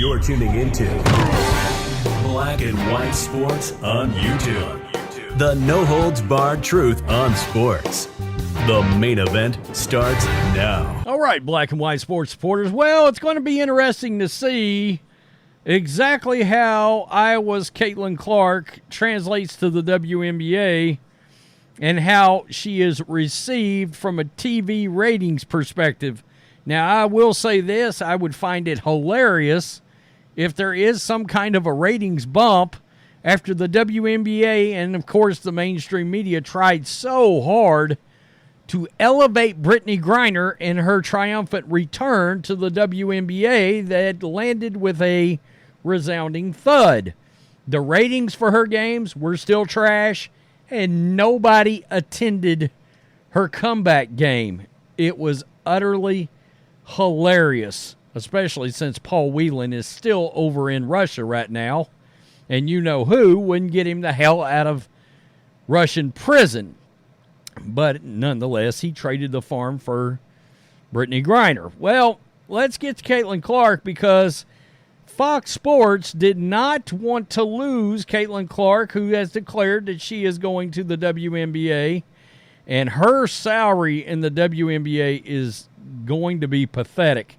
You're tuning into Black and White Sports on YouTube. The no-holds-barred truth on sports. The main event starts now. All right, Black and White Sports supporters. Well, it's going to be interesting to see exactly how Iowa's Caitlyn Clark translates to the WNBA and how she is received from a TV ratings perspective. Now, I will say this. I would find it hilarious if there is some kind of a ratings bump after the WNBA and, of course, the mainstream media tried so hard to elevate Britney Griner in her triumphant return to the WNBA that landed with a resounding thud. The ratings for her games were still trash, and nobody attended her comeback game. It was utterly hilarious, especially since Paul Whelan is still over in Russia right now, and you know who wouldn't get him the hell out of Russian prison. But nonetheless, he traded the farm for Britney Griner. Well, let's get to Caitlyn Clark because Fox Sports did not want to lose Caitlyn Clark, who has declared that she is going to the WNBA, and her salary in the WNBA is going to be pathetic.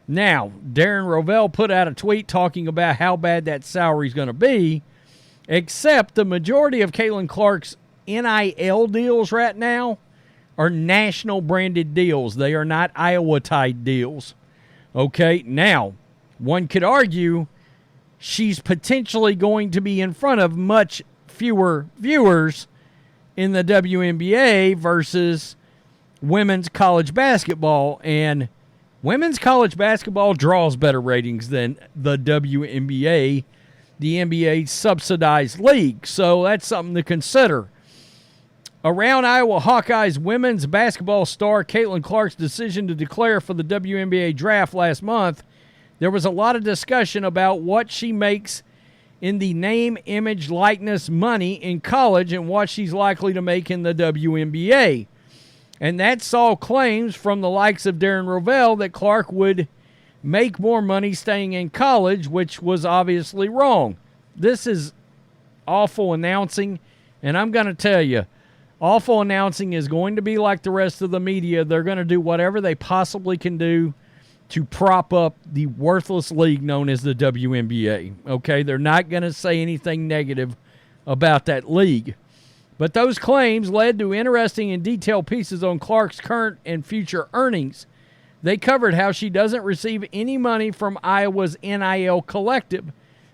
Now, Darren Rovell put out a tweet talking about how bad that salary is going to be, except the majority of Caitlyn Clark's NIL deals right now are national branded deals. They are not Iowa-tied deals. Okay, now, one could argue she's potentially going to be in front of much fewer viewers in the WNBA versus women's college basketball, and women's college basketball draws better ratings than the WNBA, the NBA subsidized league, so that's something to consider. Around Iowa Hawkeyes women's basketball star Caitlyn Clark's decision to declare for the WNBA draft last month, there was a lot of discussion about what she makes in the name, image, likeness money in college and what she's likely to make in the WNBA. And that saw claims from the likes of Darren Rovell that Clark would make more money staying in college, which was obviously wrong. This is awful announcing, and I'm going to tell you, awful announcing is going to be like the rest of the media. They're going to do whatever they possibly can do to prop up the worthless league known as the WNBA. Okay, they're not going to say anything negative about that league. But those claims led to interesting and detailed pieces on Clark's current and future earnings. They covered how she doesn't receive any money from Iowa's NIL collective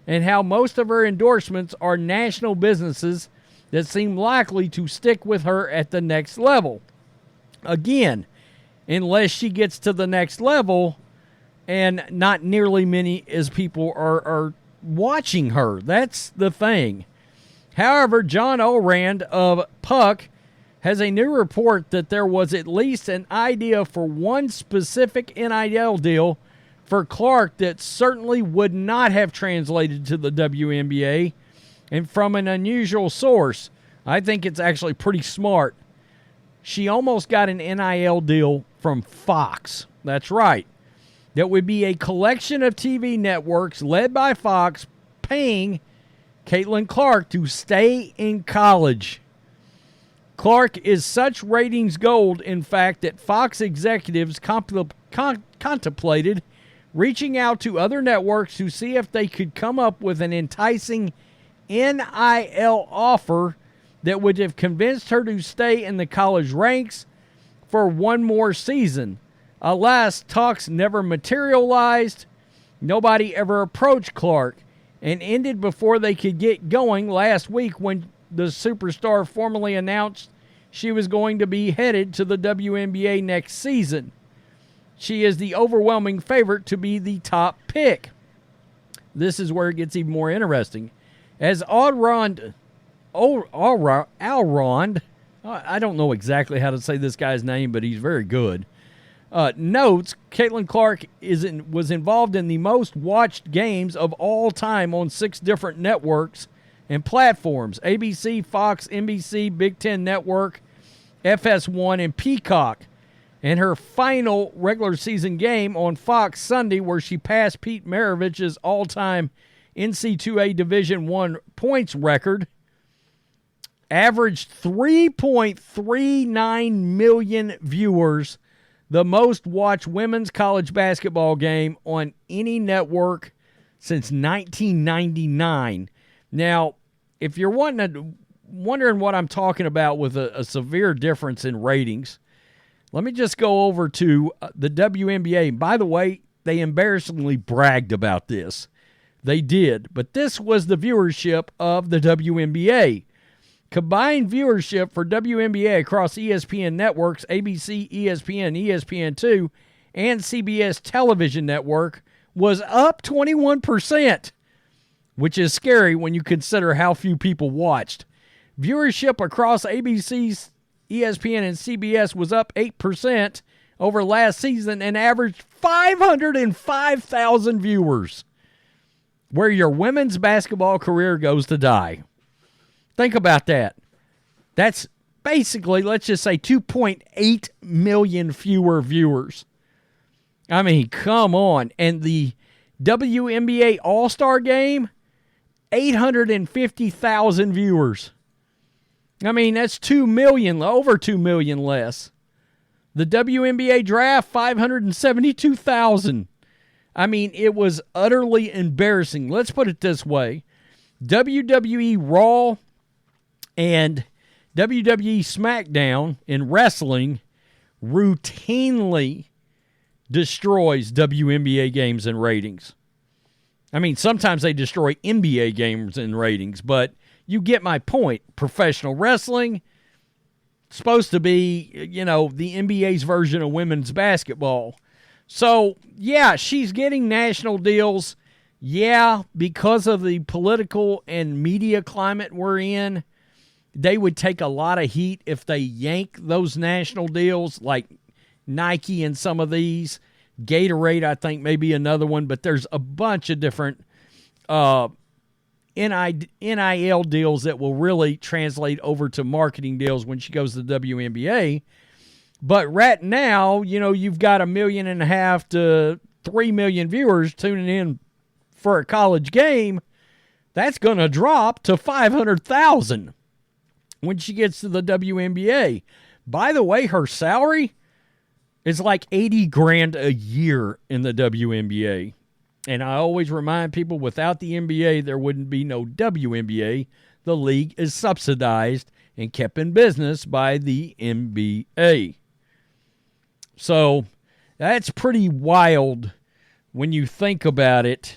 and how most of her endorsements are national businesses that seem likely to stick with her at the next level. Again, unless she gets to the next level and not nearly many as people are watching her. That's the thing. However, John Orand of Puck has a new report that there was at least an idea for one specific NIL deal for Clark that certainly would not have translated to the WNBA, and from an unusual source. I think it's actually pretty smart. She almost got an NIL deal from Fox. That's right. That would be a collection of TV networks led by Fox paying Caitlyn Clark to stay in college. Clark is such ratings gold, in fact, that Fox executives contemplated reaching out to other networks to see if they could come up with an enticing NIL offer that would have convinced her to stay in the college ranks for one more season. Alas, talks never materialized. Nobody ever approached Clark, and ended before they could get going last week when the superstar formally announced she was going to be headed to the WNBA next season. She is the overwhelming favorite to be the top pick. This is where it gets even more interesting. As Alrond, I don't know exactly how to say this guy's name, but he's very good, notes, Caitlyn Clark was involved in the most watched games of all time on 6 different networks and platforms: ABC, Fox, NBC, Big Ten Network, FS1, and Peacock. in her final regular season game on Fox Sunday, where she passed Pete Maravich's all-time NC2A Division I points record, averaged 3.39 million viewers, the most watched women's college basketball game on any network since 1999. Now, if you're wondering what I'm talking about with a severe difference in ratings, let me just go over to the WNBA. By the way, they embarrassingly bragged about this. They did, but this was the viewership of the WNBA. Combined viewership for WNBA across ESPN networks, ABC, ESPN, ESPN2, and CBS television network was up 21%, which is scary when you consider how few people watched. Viewership across ABC's, ESPN, and CBS was up 8% over last season and averaged 505,000 viewers, where your women's basketball career goes to die. Think about that. That's basically, let's just say, 2.8 million fewer viewers. I mean, come on. And the WNBA All-Star Game, 850,000 viewers. I mean, that's 2 million, over 2 million less. The WNBA Draft, 572,000. I mean, it was utterly embarrassing. Let's put it this way. WWE Raw and WWE SmackDown in wrestling routinely destroys WNBA games in ratings. I mean, sometimes they destroy NBA games in ratings, but you get my point. Professional wrestling, supposed to be, the NBA's version of women's basketball. So, yeah, she's getting national deals. Yeah, because of the political and media climate we're in, they would take a lot of heat if they yank those national deals, like Nike and some of these. Gatorade, I think, may be another one, but there's a bunch of different NIL deals that will really translate over to marketing deals when she goes to the WNBA. But right now, you've got 1.5 million to 3 million viewers tuning in for a college game. That's going to drop to 500,000 when she gets to the WNBA. By the way, her salary is like $80,000 a year in the WNBA. And I always remind people, without the NBA, there wouldn't be no WNBA. The league is subsidized and kept in business by the NBA. So that's pretty wild when you think about it.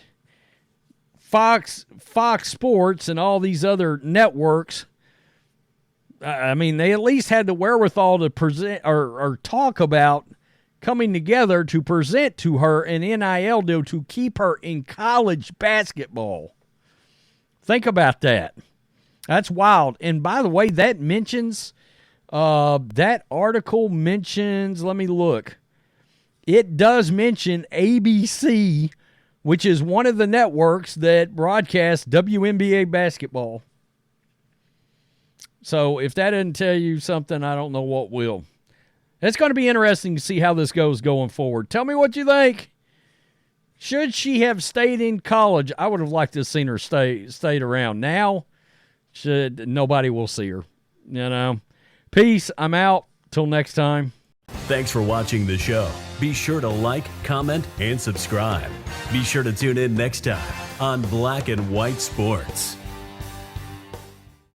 Fox Sports and all these other networks, I mean, they at least had the wherewithal to present or talk about coming together to present to her an NIL deal to keep her in college basketball. Think about that. That's wild. And by the way, that article mentions, let me look. It does mention ABC, which is one of the networks that broadcasts WNBA basketball. So if that didn't tell you something, I don't know what will. It's going to be interesting to see how this goes going forward. Tell me what you think. Should she have stayed in college? I would have liked to have seen her stayed around. Now, nobody will see her. Peace. I'm out. Till next time. Thanks for watching the show. Be sure to like, comment, and subscribe. Be sure to tune in next time on Black and White Sports.